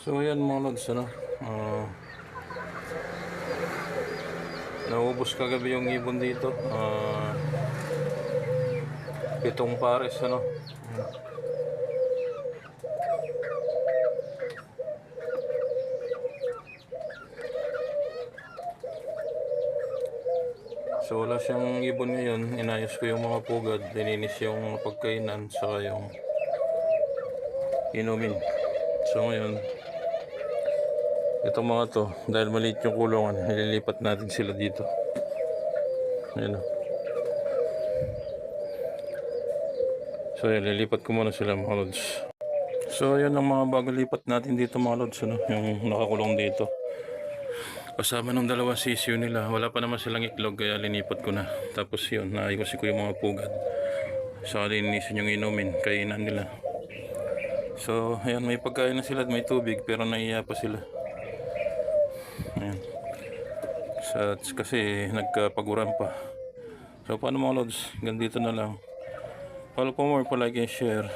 So ayan mga lods, ano, naubos kagabi yung ibon dito. 7 pares, ano. So wala siyang ibon ngayon. Inayos ko yung mga pugad, lininis yung pagkainan, saka yung inumin. So ngayon, itong mga to, dahil maliit yung kulungan, nililipat natin sila dito. Ayan o. So ayan, lilipat ko muna sila mga lods. So ayan ang mga bago lipat natin dito mga lods, ano, yung nakakulong dito. Kasama ng dalawang sisiyo nila, wala pa naman silang itlog kaya linipat ko na. Tapos yun, naayos ko yung mga pugad. Saka linisin yung inumin, kainan nila. So ayan, may pagkain na sila at may tubig pero naiya pa sila. Ayan. Kasi nagkapaguran pa. So paano mga lods, hanggang dito na lang. Follow for more, like and share.